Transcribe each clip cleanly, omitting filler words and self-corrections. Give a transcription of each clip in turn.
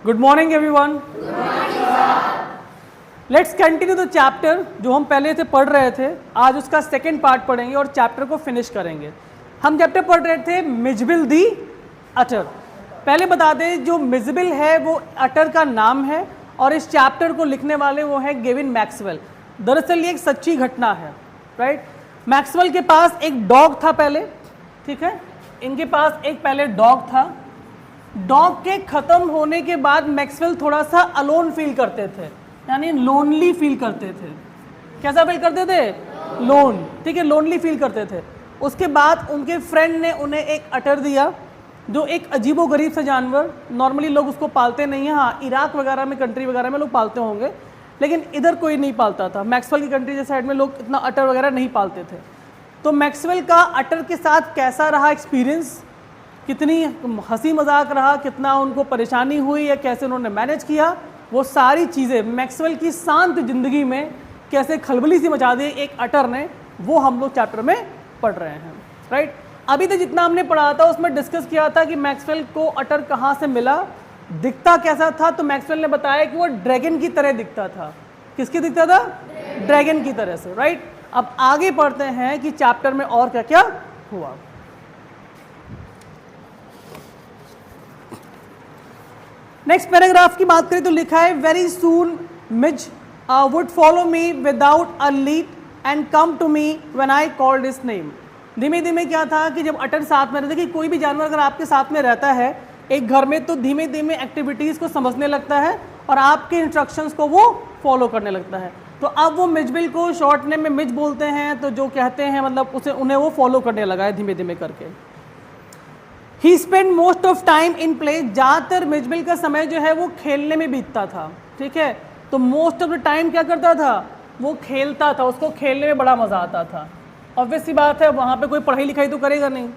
Good morning everyone. Let's continue the chapter जो हम पहले से पढ़ रहे थे। आज उसका सेकेंड पार्ट पढ़ेंगे और चैप्टर को फिनिश करेंगे। हम चैप्टर पढ़ रहे थे मिजबिल दी अटर। पहले बता दें जो मिजबिल है वो अटर का नाम है और इस चैप्टर को लिखने वाले वो हैं गेविन मैक्सवेल। दरअसल ये एक सच्ची घटना है, राइट। मैक्सवेल के पास एक डॉग था पहले, ठीक है। इनके पास एक पहले डॉग था। डॉग के ख़त्म होने के बाद मैक्सवेल थोड़ा सा अलोन फील करते थे, यानी लोनली फील करते थे। कैसा फील करते थे? लोन, ठीक है, लोनली फील करते थे। उसके बाद उनके फ्रेंड ने उन्हें एक अटर दिया जो एक अजीबोगरीब सा जानवर, नॉर्मली लोग उसको पालते नहीं हैं। हाँ, इराक वगैरह में, कंट्री वगैरह में लोग पालते होंगे, लेकिन इधर कोई नहीं पालता था। मैक्सवेल की कंट्री के साइड में लोग इतना अटर वगैरह नहीं पालते थे। तो मैक्सवेल का अटर के साथ कैसा रहा एक्सपीरियंस, कितनी हंसी मजाक रहा, कितना उनको परेशानी हुई या कैसे उन्होंने मैनेज किया, वो सारी चीज़ें मैक्सवेल की शांत ज़िंदगी में कैसे खलबली सी मचा दी एक अटर ने, वो हम लोग चैप्टर में पढ़ रहे हैं, राइट। अभी तक जितना हमने पढ़ा था उसमें डिस्कस किया था कि मैक्सवेल को अटर कहाँ से मिला, दिखता कैसा था। तो मैक्सवेल ने बताया कि वो ड्रैगन की तरह दिखता था। किसकी दिखता था? ड्रैगन की तरह से, राइट। अब आगे पढ़ते हैं कि चैप्टर में और क्या क्या हुआ। नेक्स्ट पैराग्राफ की बात करें तो लिखा है very soon Mij would follow me without a lead and come to me when I called his name. धीमे धीमे क्या था कि जब अटर साथ में रहते, कि कोई भी जानवर अगर आपके साथ में रहता है एक घर में, तो धीमे धीमे एक्टिविटीज़ को समझने लगता है और आपके इंस्ट्रक्शंस को वो फॉलो करने लगता है। तो अब वो मिजबिल को शॉर्ट नेम में मिज बोलते हैं, तो जो कहते हैं मतलब उसे उन्हें वो फॉलो करने लगा है धीमे धीमे करके। He spend most of time in play. ज़्यादातर मिजबिल का समय जो है वो खेलने में बीतता था, ठीक है। तो मोस्ट ऑफ द टाइम क्या करता था? वो खेलता था, उसको खेलने में बड़ा मज़ा आता था। ऑब्वियस सी बात है, वहाँ पे कोई पढ़ाई लिखाई तो करेगा नहीं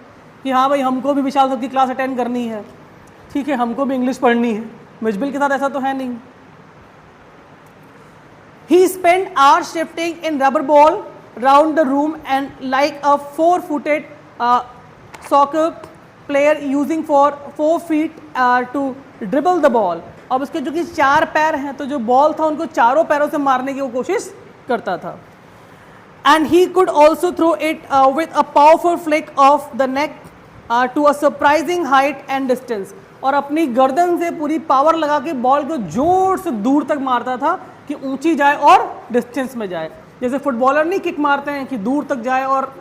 कि हाँ भाई हमको भी विशाल सर की क्लास अटेंड करनी है, ठीक है, हमको भी इंग्लिश पढ़नी है। मिजबिल के साथ ऐसा तो है नहीं। He spent hours shifting in rubber ball round the room and like a 4-footed soccer player using 4 feet to dribble the ball। अब उसके जो कि 4 पैर हैं, तो जो बॉल था उनको चारों पैरों से मारने की वो कोशिश करता था। And he could also throw it with a powerful flick of the neck to a surprising height and distance। और अपनी गर्दन से पूरी पावर लगा के बॉल को जोर से दूर तक मारता था कि ऊंची जाए और डिस्टेंस में जाए। जैसे फुटबॉलर नहीं किक मारते हैं कि दूर तक जाए और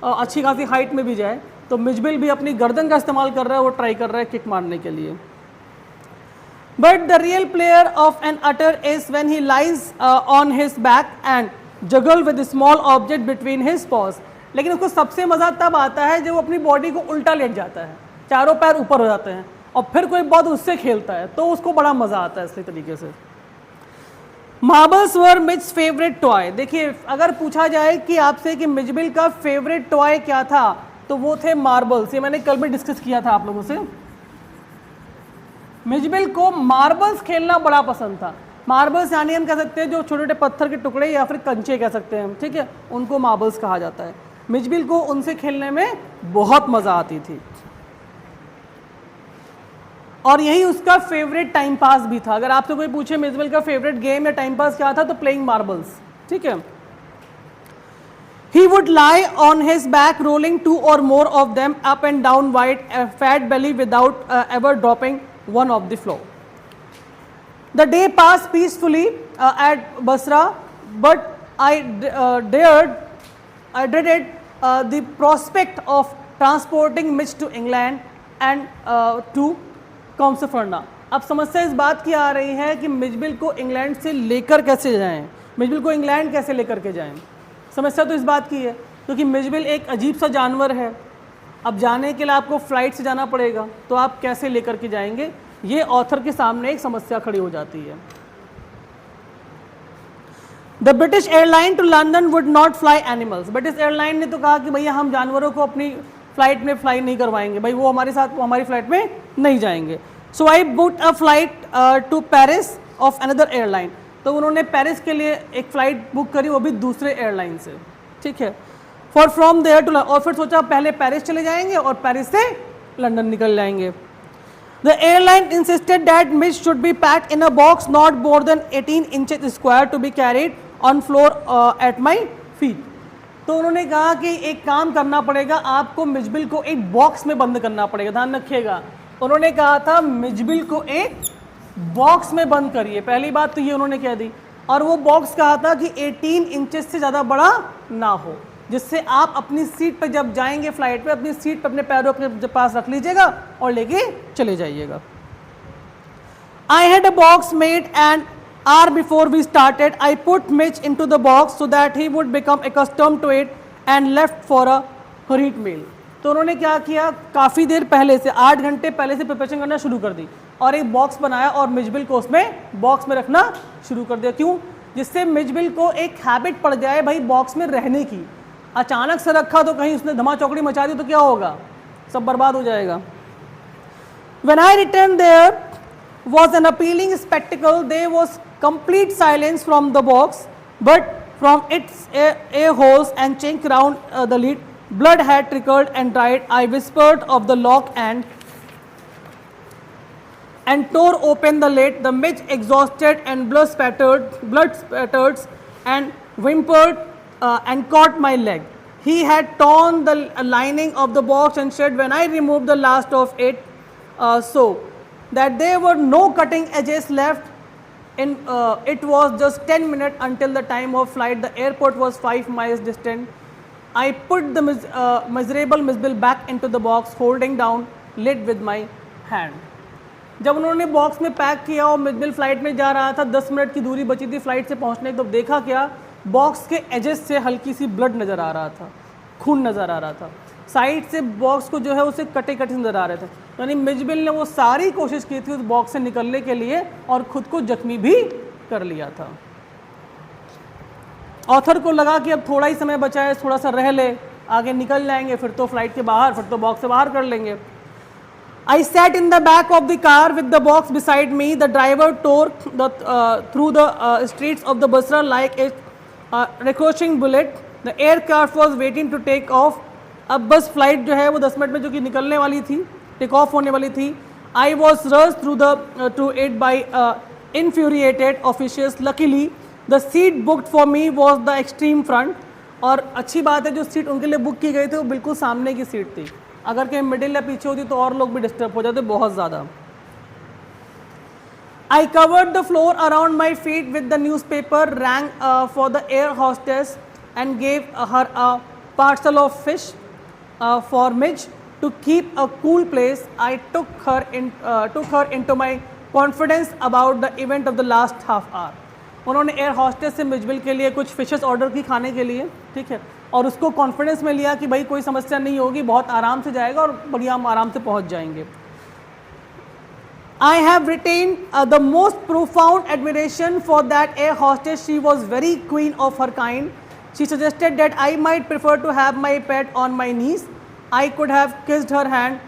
अच्छी खासी हाइट में भी जाए, तो मिजबिल भी अपनी गर्दन का इस्तेमाल कर रहा है, वो ट्राई कर रहा है किक मारने के लिए। But the real player of N utter is when he lies on his back and juggle with small object between his pause. लेकिन उसको सबसे मज़ा तब आता है जब वो अपनी बॉडी को उल्टा लेट जाता है, चारों पैर ऊपर हो जाते हैं और फिर कोई बहुत उससे खेलता है, तो उसको बड़ा मज़ा आता है इसी तरीके से। मार्बल्स वर मिज फेवरेट टॉय। देखिए, अगर पूछा जाए कि आपसे कि मिजबिल का फेवरेट टॉय क्या था, तो वो थे मार्बल्स। ये मैंने कल भी डिस्कस किया था आप लोगों से। मिजबिल को मार्बल्स खेलना बड़ा पसंद था। मार्बल्स यानी हम कह सकते हैं जो छोटे छोटे पत्थर के टुकड़े या फिर कंचे कह सकते हैं, ठीक है, उनको मार्बल्स कहा जाता है। मिजबिल को उनसे खेलने में बहुत मज़ा आती थी और यही उसका फेवरेट टाइम पास भी था। अगर आपसे कोई पूछे मिजबिल का फेवरेट गेम या टाइम पास क्या था, तो प्लेइंग मार्बल्स, ठीक है। He would lie on his back rolling 2 or more of them up and down wide a fat belly without ever dropping one of the floor. The day passed peacefully at Basra, but I dreaded the prospect of transporting Mitch to England and to कॉम्सफर्ना। अब समस्या इस बात की आ रही है कि Mijbil को England से लेकर कैसे जाएं, मिजबिल को इंग्लैंड कैसे लेकर के जाएं। समस्या तो इस बात की है क्योंकि मिजबिल एक अजीब सा जानवर है। अब जाने के लिए आपको फ़्लाइट से जाना पड़ेगा, तो आप कैसे लेकर के जाएंगे, ये ऑथर के सामने एक समस्या खड़ी हो जाती है। The British airline to London would not fly animals. British airline ने तो कहा कि भैया हम जानवरों को अपनी फ्लाइट में फ्लाई नहीं करवाएंगे, भाई वो हमारे साथ, वो हमारी फ्लाइट में नहीं जाएंगे। So I booked a flight to Paris of another airline. तो उन्होंने पेरिस के लिए एक फ़्लाइट बुक करी, वो भी दूसरे एयरलाइन से, ठीक है। फॉर फ्रॉम देयर टू, और फिर सोचा पहले पेरिस चले जाएंगे और पेरिस से लंदन निकल जाएंगे। The airline insisted that Mitch should be packed in a box not more than 18 inches square to be carried on floor at my feet. तो उन्होंने कहा कि एक काम करना पड़ेगा, आपको मिजबिल को एक बॉक्स में बंद करना पड़ेगा। ध्यान रखिएगा, उन्होंने कहा था मिजबिल को एक बॉक्स में बंद करिए। पहली बात तो ये उन्होंने कह दी, और वो बॉक्स कहा था कि 18 इंचेस से ज़्यादा बड़ा ना हो, जिससे आप अपनी सीट पर जब जाएंगे फ्लाइट पे, अपनी सीट पर अपने पैरों के पास रख लीजिएगा और लेके चले जाइएगा। I had a box made an hour before we started. I put Mitch into the box so that he would become accustomed to it and left for a hurried meal. तो उन्होंने क्या किया, काफ़ी देर पहले से 8 घंटे पहले से प्रिपरेशन करना शुरू कर दी और एक बॉक्स बनाया और मिजबिल को उसमें बॉक्स में रखना शुरू कर दिया। क्यों? जिससे मिजबिल को एक हैबिट पड़ जाए भाई बॉक्स में रहने की। अचानक से रखा तो कहीं उसने धमा चौकड़ी मचा दी तो क्या होगा, सब बर्बाद हो जाएगा। When I returned there was an appealing spectacle. There was complete silence from the box, but from its air holes and chink around the lid, blood had trickled and dried. I whispered of the lock and tore open the lid. The Mitch, exhausted and blood spattered and whimpered and caught my leg. He had torn the lining of the box and said when I removed the last of it, so that there were no cutting edges left. It was just 10 minutes until the time of flight. The airport was 5 miles distant. I put the miserable Misbil back into the box, holding down lid with my hand. जब उन्होंने box में pack किया और Mijbil flight में जा रहा था, 10 minute की दूरी बची थी फ्लाइट से पहुंचने, तो देखा क्या, बॉक्स के एजेस से हल्की सी ब्लड नज़र आ रहा था, खून नज़र आ रहा था, साइड से बॉक्स को जो है उसे कटे कटे नज़र आ रहे थे। यानी मिजबिल ने वो सारी कोशिश की थी उस बॉक्स से निकलने के लिए और ख़ुद को जख्मी भी कर लिया था। ऑथर को लगा कि अब थोड़ा ही समय बचा है, थोड़ा सा रह ले, आगे निकल जाएंगे, फिर तो फ्लाइट के बाहर, फिर तो बॉक्स से बाहर कर लेंगे। I sat in the back of the car with the box beside me. The driver tore through the streets of the Basra like a ricocheting bullet. The aircraft was waiting to take off. अब बस flight जो है वो 10 minute में जो कि निकलने वाली थी, टेक ऑफ होने वाली थी। I was rushed through to it by infuriated officials. Luckily, the seat booked for me was the extreme front. और अच्छी बात है जो सीट उनके लिए बुक की गई थी वो बिल्कुल सामने की सीट थी। अगर कहीं मिडिल या पीछे होती तो और लोग भी डिस्टर्ब हो जाते बहुत ज़्यादा। I covered the floor around my feet with the newspaper, rang for the air hostess and gave her a parcel of fish for Mitch to keep a cool place. I took her into my confidence about the event of the last half hour. उन्होंने air hostess से Mijbil के लिए कुछ fishes order की खाने के लिए, ठीक है, और उसको कॉन्फिडेंस में लिया कि भाई कोई समस्या नहीं होगी, बहुत आराम से जाएगा और बढ़िया हम आराम से पहुंच जाएंगे। I have retained the most profound admiration for that air hostess. She was very queen of her kind. She suggested that I might prefer to have my pet on my knees. I could have kissed her hand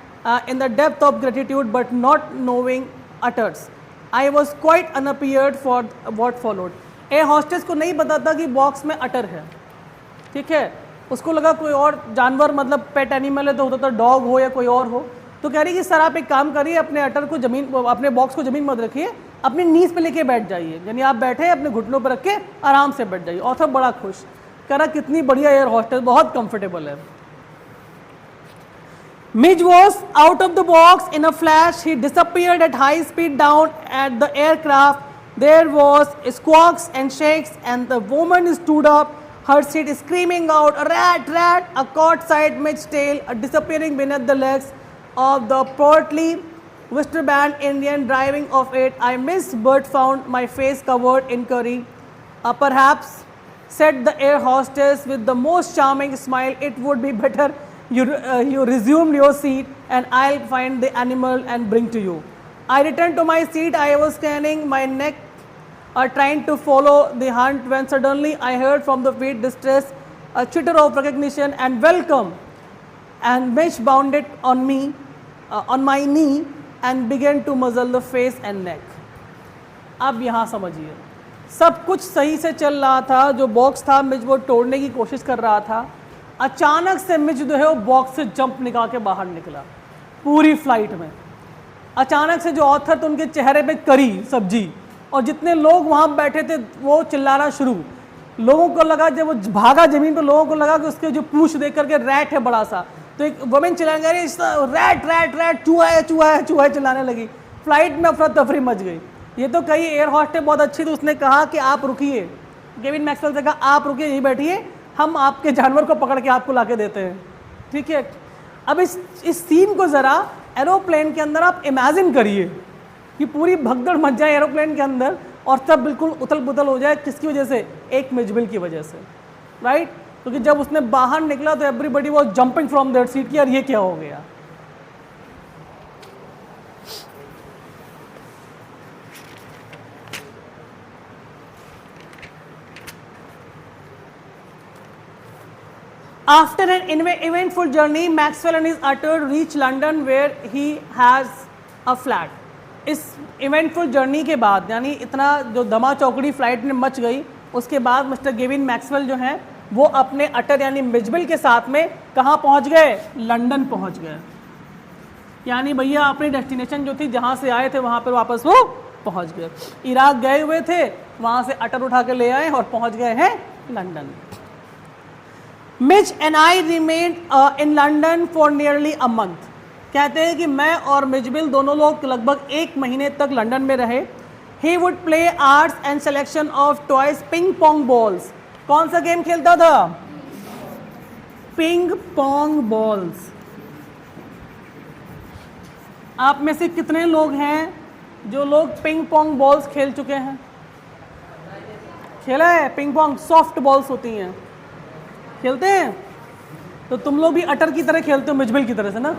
in the depth of gratitude, but not knowing utters. I was quite unprepared for what followed. Air hostess को नहीं पता था कि box में अटर है, ठीक है, उसको लगा कोई और जानवर, मतलब पेट एनिमल है तो होता था डॉग हो या कोई और हो। तो कह रही कि सर आप एक काम करिए, अपने अटर को ज़मीन, अपने बॉक्स को ज़मीन मत रखिए, अपनी नीज पे लेके बैठ जाइए, यानी आप बैठे अपने घुटनों पर रख के आराम से बैठ जाइए। ऑथर बड़ा खुश, कह रहा कितनी बढ़िया एयर हॉस्टेस, बहुत कंफर्टेबल है। Mitch was out of the box in a flash. He disappeared at high speed down at the aircraft. There was squawks and shakes and the woman stood up, her seat screaming out, rat, rat, a caught sight Mitch's tail, disappearing beneath the legs of the portly Western Indian driving of it. I missed but found my face covered in curry. Perhaps, said the air hostess with the most charming smile, it would be better you resumed your seat and I'll find the animal and bring to you. I returned to my seat. I was scanning my neck, trying to follow the hunt when suddenly I heard from the feet distress, a chitter of recognition and welcome, and Mitch bounded on me, on my knee and began to muzzle the face and neck. अब यहाँ समझिए, सब कुछ सही से चल रहा था, जो बॉक्स था मिच वो तोड़ने की कोशिश कर रहा था, अचानक से मिच जो है वो बॉक्स से जंप निकाल के बाहर निकला पूरी फ्लाइट में। अचानक से जो ऑथर थे उनके चेहरे पे करी सब्जी, और जितने लोग वहाँ बैठे थे वो चिल्लाना शुरू। लोगों को लगा, जब वो भागा जमीन पर, लोगों को लगा कि उसके जो पूंछ देख करके रैट है बड़ा सा, तो एक वुमेन चिल्लाने लगी, रैट रैट रैट, चूहा है चूहा है चूहा है, चिल्लाने लगी। फ्लाइट में अफरा तफरी मच गई। ये तो कई एयर होस्टेस बहुत अच्छी थी, उसने कहा कि आप रुकिए, केविन मैक्सवेल से कहा आप रुकिए, यहीं बैठिए, हम आपके जानवर को पकड़ के आपको ला के देते हैं, ठीक है। अब इस सीन को ज़रा एरोप्लेन के अंदर आप इमेजिन करिए कि पूरी भगदड़ मच जाए एरोप्लेन के अंदर और सब बिल्कुल उथल पुथल हो जाए, किसकी वजह से? एक मिजबिल की वजह से, राइट। क्योंकि जब उसने बाहर निकला तो everybody was jumping from that seat कि यार ये क्या हो गया। After an eventful journey, Maxwell and his utter reach London where he has a flat. इस इवेंटफुल जर्नी के बाद, यानी इतना जो दमा चौकड़ी फ्लाइट में मच गई, उसके बाद मिस्टर गेविन मैक्सवेल जो हैं वो अपने अटर यानी मिजबिल के साथ में कहाँ पहुँच गए? लंदन पहुँच गए। यानी भैया अपनी डेस्टिनेशन जो थी, जहाँ से आए थे वहाँ पर वापस वो पहुँच गए। इराक गए हुए थे, वहाँ से अटर उठा के ले आए और पहुँच गए हैं London. Mitch and I remain in London for nearly a month. कहते हैं कि मैं और मिजबिल दोनों लोग लगभग 1 महीने तक लंदन में रहे। He would play arts and selection of toys ping pong balls. कौन सा गेम खेलता था? Ping pong balls. आप में से कितने लोग हैं जो लोग पिंग पोंग बॉल्स खेल चुके हैं? खेला है? पिंग पोंग सॉफ्ट बॉल्स होती हैं, खेलते हैं? तो तुम लोग भी अटर की तरह खेलते हो, मिजबिल की तरह से ना,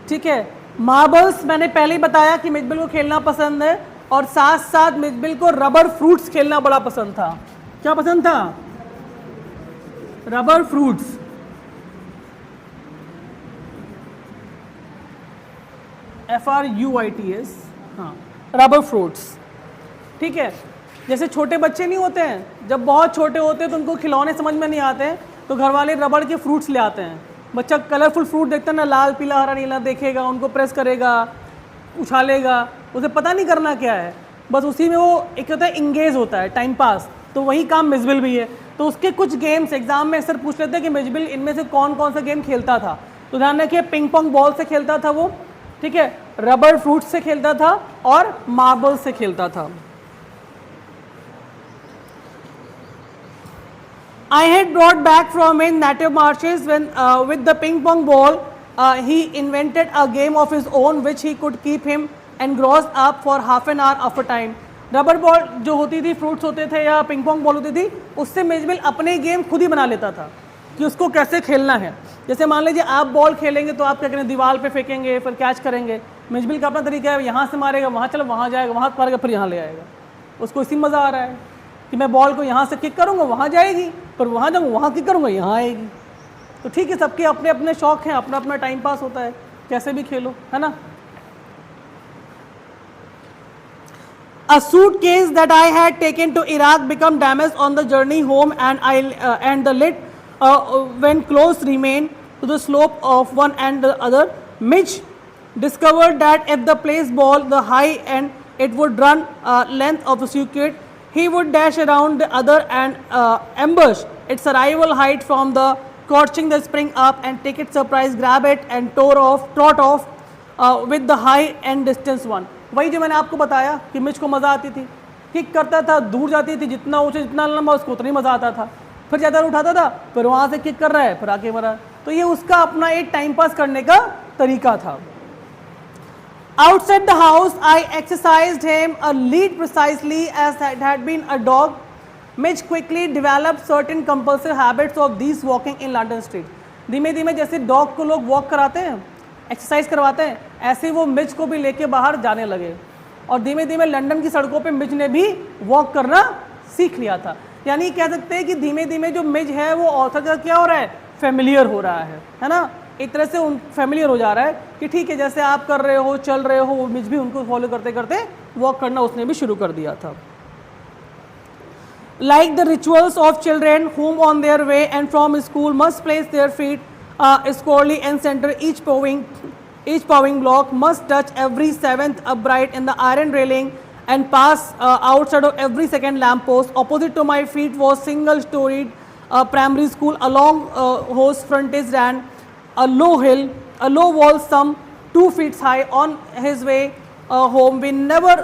ठीक है। मार्बल्स मैंने पहले ही बताया कि मिजबिल को खेलना पसंद है, और साथ साथ मिजबिल को रबर फ्रूट्स खेलना बड़ा पसंद था। क्या पसंद था? Rubber fruits. FRUITS, हाँ, रबर फ्रूट्स, ठीक है। जैसे छोटे बच्चे नहीं होते हैं, जब बहुत छोटे होते हैं तो उनको खिलौने समझ में नहीं आते हैं, तो घर वाले रबड़ के फ्रूट्स ले आते हैं। बच्चा कलरफुल फ्रूट देखता है ना, लाल पीला हरा नीला, देखेगा, उनको प्रेस करेगा, उछालेगा, उसे पता नहीं करना क्या है, बस उसी में वो एक होता है इंगेज होता है, टाइम पास। तो वही काम मिजबिल भी है। तो उसके कुछ गेम्स एग्जाम में अक्सर पूछ लेते हैं कि मिजबिल इनमें से कौन कौन सा गेम खेलता था। तो ध्यान रखिए, पिंग पोंग बॉल से खेलता था वो, ठीक है, रबर फ्रूट से खेलता था और मार्बल से खेलता था। I had brought back from in native marshes when with the ping pong ball he invented a game of his own which he could keep him engrossed up for half an hour of a time. Rubber ball जो होती थी, fruits होते थे या ping pong ball होती थी, उससे Mijbil अपने गेम खुद ही बना लेता था कि उसको कैसे खेलना है। जैसे मान लीजिए आप बॉल खेलेंगे तो आप क्या करेंगे, दीवार पे फेंकेंगे, फिर कैच करेंगे। मिजबिल का अपना तरीका है, यहाँ से मारेगा, वहाँ चलो, वहाँ जाएगा, वहाँ मारेगा, फिर यहाँ ले आएगा। उसको इसी मज़ा आ रहा है कि मैं बॉल को यहाँ से किक करूँगा, वहाँ जाएगी, पर वहाँ जाऊँगा, वहाँ किक करूँगा, यहाँ आएगी। तो ठीक है, सबके अपने अपने शौक हैं, अपना अपना टाइम पास होता है, कैसे भी खेलो, है ना। A suitcase that I had taken to Iraq became damaged on the journey home, and the lid when closed remained to the slope of one and the other. Mitch discovered that if the place ball the high and it would run length of the suitcase, he would dash around the other and ambush its arrival height from the catching the spring up and take it surprise, grab it and trot off with the high and distance one. वही जो मैंने आपको बताया कि Mitch को मज़ा आती थी, किक करता था, दूर जाती थी, जितना ऊंचे जितना लंबा उसको उतना ही मज़ा आता था, फिर ज़्यादा उठाता था, फिर वहाँ से किक कर रहा है, फिर आके मरा। तो ये उसका अपना एक टाइम पास करने का तरीका था। Outside the house, I exercised him a lead precisely as it had been a dog. Mitch quickly developed certain compulsive habits of these walking in London street. धीमे धीमे जैसे डॉग को लोग वॉक कराते हैं, एक्सरसाइज करवाते हैं, ऐसे वो मिच को भी लेके बाहर जाने लगे, और धीमे धीमे लंदन की सड़कों पे मिच ने भी वॉक करना सीख लिया था। यानी कह सकते हैं कि धीमे धीमे जो मिच है वो ऑथर का क्या हो रहा है, फेमिलियर हो रहा है ना। एक तरह से उन फेमिलियर हो जा रहा है कि ठीक है, जैसे आप कर रहे हो, चल रहे हो, वो मिच भी उनको फॉलो करते करते वॉक करना उसने भी शुरू कर दिया था। Like the rituals of children whom on their way and from school must place their feet squarely and center. Each paving block must touch every seventh upright in the iron railing and pass outside of every second lamp post. Opposite to my feet was single-storied primary school. Along whose frontage ran a low hill, a low wall some 2 feet high. On his way home, we never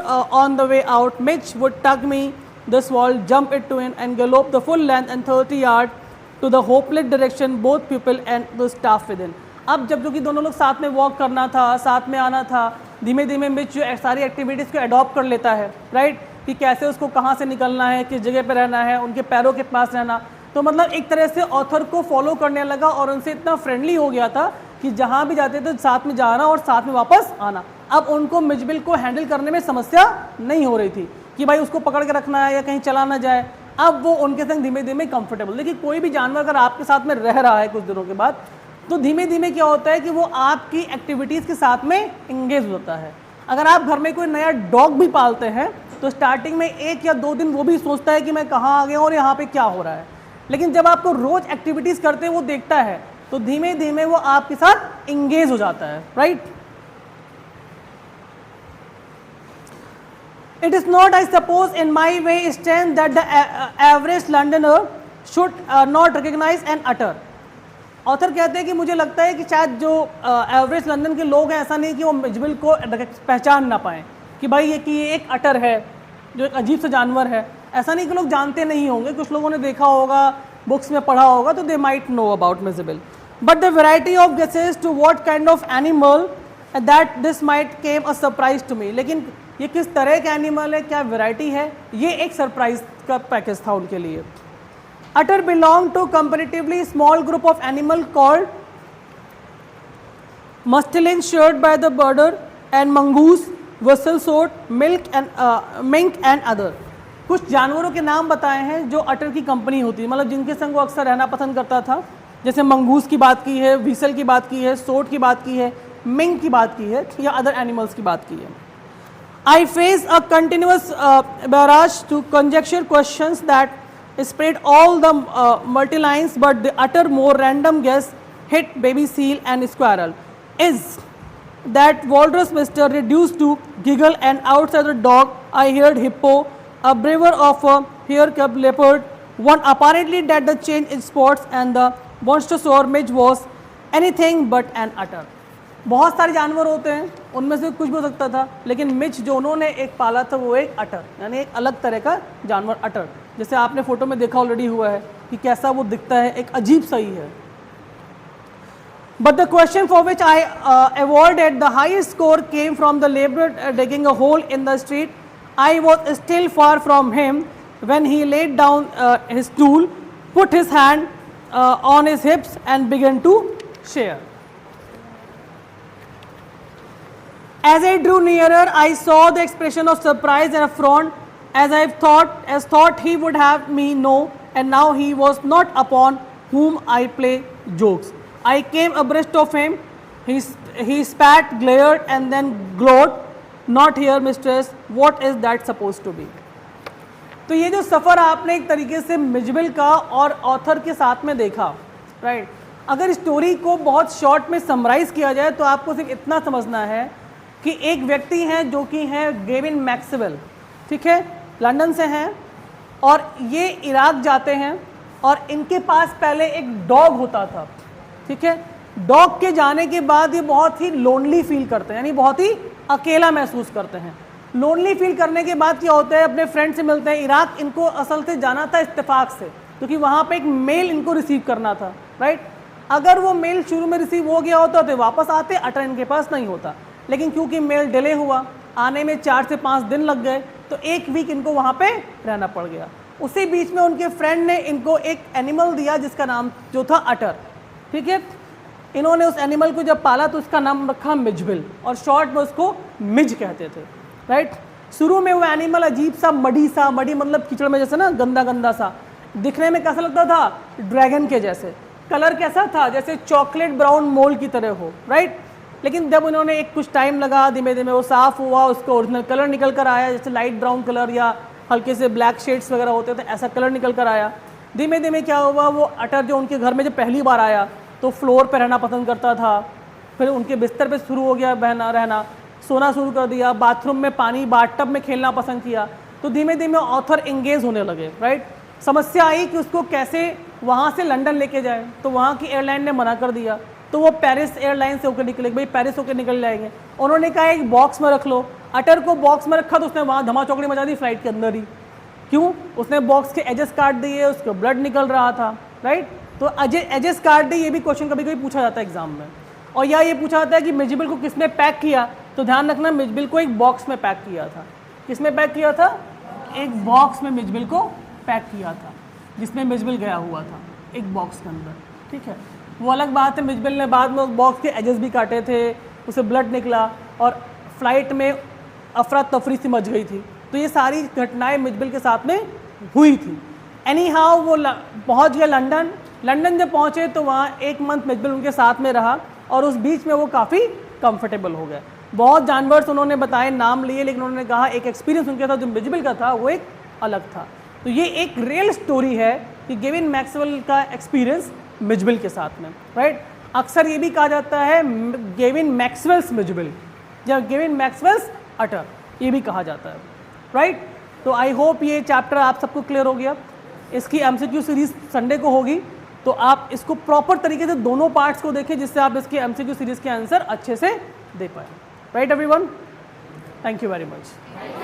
on the way out, Mitch would tug me this wall, jump it to him, and gallop the full length and 30 yards to the hopeless direction, both pupil and the staff within. अब जब जो कि दोनों लोग साथ में walk करना था, साथ में आना था, धीमे धीमे मिच जो सारी एक्टिविटीज़ को अडॉप्ट कर लेता है, राइट, कि कैसे उसको कहाँ से निकलना है, किस जगह पे रहना है, उनके पैरों के पास रहना. तो मतलब एक तरह से ऑथर को फॉलो करने लगा और उनसे इतना फ्रेंडली हो गया था कि जहाँ भी जाते थे साथ में जाना और साथ में वापस आना. अब उनको मिचबिल को हैंडल करने में समस्या नहीं हो रही थी कि भाई उसको पकड़ के रखना है या कहीं चला ना जाए. अब वो उनके संग धीमे धीमे कंफर्टेबल. देखिए कोई भी जानवर अगर आपके साथ में रह रहा है कुछ दिनों के बाद, तो धीमे धीमे क्या होता है कि वो आपकी एक्टिविटीज़ के साथ में इंगेज होता है. अगर आप घर में कोई नया डॉग भी पालते हैं तो स्टार्टिंग में 1 या 2 दिन वो भी सोचता है कि मैं कहाँ आ गया और यहाँ पे क्या हो रहा है, लेकिन जब आपको रोज़ एक्टिविटीज़ करते वो देखता है तो धीमे धीमे वो आपके साथ इंगेज हो जाता है, right. It is not, I suppose, in my way strength that the average Londoner should not recognize and utter. Author कहते हैं कि मुझे लगता है कि शायद जो एवरेज लंदन के लोग हैं ऐसा नहीं कि वो मिचबिल को पहचान ना पाएँ कि भाई ये एक अटर है, जो एक अजीब सा जानवर है. ऐसा नहीं कि लोग जानते नहीं होंगे, कुछ लोगों ने देखा होगा, बुक्स में पढ़ा होगा, तो they might know about Mijbil. But the variety of guesses to what kind of animal that this might came a surprise to me. लेकिन ये किस तरह का एनिमल है, क्या वेराइटी है, ये एक सरप्राइज का पैकेज था उनके लिए. Otter belong to comparatively small group of animal called mustelid, shared by the birder and mongoose, whistlesort, mink and other. कुछ जानवरों के नाम बताए हैं जो अटर की कंपनी होती है, मतलब जिनके संग वो अक्सर रहना पसंद करता था. जैसे मंगूस की बात की है, व्हीसल की बात की है, सोट की बात की है, मिंक की बात की है, या अदर एनिमल्स की बात की है. I face a continuous barrage to conjecture questions that spread all the multi-lines, but the utter more random guess hit baby seal and squirrel. Is that walrus mister reduced to giggle, and outside the dog I heard hippo, a braver of a hair-cub leopard, one apparently that the change in spots, and the monster midge was anything but an utter. बहुत सारे जानवर होते हैं, उनमें से कुछ भी हो सकता था, लेकिन मिच जो उन्होंने एक पाला था वो एक अटर, यानी एक अलग तरह का जानवर अटर, जैसे आपने फोटो में देखा ऑलरेडी हुआ है कि कैसा वो दिखता है, एक अजीब सा ही है. But the question for which I awarded the highest score came from the labour digging a hole in the street. I was still far from him when he laid down his tool, put his hand on his hips and began to share. As I drew nearer, I saw the expression of surprise and affront, as thought he would have me know, and now he was not upon whom I play jokes. I came abreast of him. He spat, glared, and then glowed. Not here, mistress. What is that supposed to be? तो ये जो सफ़र आपने एक तरीके से Mijbil का और author के साथ में देखा, राइट. अगर स्टोरी को बहुत शॉर्ट में समराइज किया जाए तो आपको सिर्फ इतना समझना है कि एक व्यक्ति हैं जो कि हैं गेविन मैक्सवेल, ठीक है, लंदन से हैं, और ये इराक जाते हैं, और इनके पास पहले एक डॉग होता था, ठीक है. डॉग के जाने के बाद ये बहुत ही लोनली फील करते हैं, यानी बहुत ही अकेला महसूस करते हैं. लोनली फील करने के बाद क्या होता है, अपने फ्रेंड से मिलते हैं. इराक इनको असल से जाना था इत्तेफाक से, क्योंकि वहाँ पे एक मेल इनको रिसीव करना था, राइट. अगर वो मेल शुरू में रिसीव हो गया होता तो वापस आते, अटर इनके पास नहीं होता, लेकिन क्योंकि मेल डिले हुआ, आने में 4 से 5 दिन लग गए, तो 1 वीक इनको वहाँ पे रहना पड़ गया. उसी बीच में उनके फ्रेंड ने इनको एक एनिमल दिया जिसका नाम जो था अटर, ठीक है. इन्होंने उस एनिमल को जब पाला तो उसका नाम रखा मिचबिल, और शॉर्ट में उसको मिज कहते थे, राइट. शुरू में वो एनिमल अजीब सा मडी मतलब कीचड़ में जैसे ना गंदा सा, दिखने में कैसा लगता था, ड्रैगन के जैसे. कलर कैसा था, जैसे चॉकलेट ब्राउन मोल की तरह हो, राइट. लेकिन जब उन्होंने एक कुछ टाइम लगा, धीमे धीमे वो साफ़ हुआ, उसका ओरिजिनल कलर निकल कर आया, जैसे लाइट ब्राउन कलर या हल्के से ब्लैक शेड्स वगैरह होते थे, ऐसा कलर निकल कर आया. धीमे धीमे क्या हुआ, वो अटर जो उनके घर में जब पहली बार आया तो फ्लोर पे रहना पसंद करता था, फिर उनके बिस्तर पे शुरू हो गया बहना रहना, सोना शुरू कर दिया, बाथरूम में पानी बाथटब में खेलना पसंद किया। तो धीमे धीमे ऑथर एंगेज होने लगे, राइट। समस्या आई कि उसको कैसे वहाँ से लंदन लेके जाए, तो वहाँ की एयरलाइन ने मना कर दिया, तो वो पेरिस एयरलाइन से होकर निकले, भाई पेरिस होकर निकल जाएंगे। उन्होंने कहा एक बॉक्स में रख लो, अटर को बॉक्स में रखा तो उसने वहाँ धमा चौकड़ी मचा दी फ्लाइट के अंदर ही। क्यों? उसने बॉक्स के एजेस काट दिए, उसका ब्लड निकल रहा था, राइट। तो एजेस काट दिए, ये भी क्वेश्चन कभी कभी पूछा जाता है एग्जाम में। और या ये पूछा जाता है कि मिजिबल को किसने पैक किया, तो ध्यान रखना मिजिबल को एक बॉक्स में पैक किया था। किसमें पैक किया था? एक बॉक्स में मिजिबल को पैक किया था, जिसमें मिजिबल गया हुआ था एक बॉक्स के अंदर, ठीक है। वो अलग बात है, मिजिबल ने बाद में उस बॉक्स के एजेस भी काटे थे, उसे ब्लड निकला और फ्लाइट में अफरा तफरी सी मच गई थी। तो ये सारी घटनाएं मिजिबल के साथ में हुई थी। एनी हाउ वो पहुँच गया लंदन। लंदन जब पहुँचे तो वहाँ 1 मंथ मिजिबल उनके साथ में रहा और उस बीच में वो काफ़ी कंफर्टेबल हो गए। बहुत जानवर्स उन्होंने बताए, नाम लिए, लेकिन उन्होंने कहा एक एक्सपीरियंस उनके साथ जो मिजिबल का था वो एक अलग था। तो ये एक रियल स्टोरी है कि गेविन मैक्सवेल का एक्सपीरियंस मिजिबल के साथ में, राइट। अक्सर ये भी कहा जाता है गेविन मैक्सवेल्स मिजिबल या गेविन मैक्सवेल्स अटर, ये भी कहा जाता है, राइट। तो आई होप ये चैप्टर आप सबको क्लियर हो गया। इसकी एमसीक्यू सीरीज संडे को होगी, तो आप इसको प्रॉपर तरीके से दोनों पार्ट्स को देखें, जिससे आप इसकी एमसीक्यू सीरीज के आंसर अच्छे से दे पाए, right everyone. Thank you very much.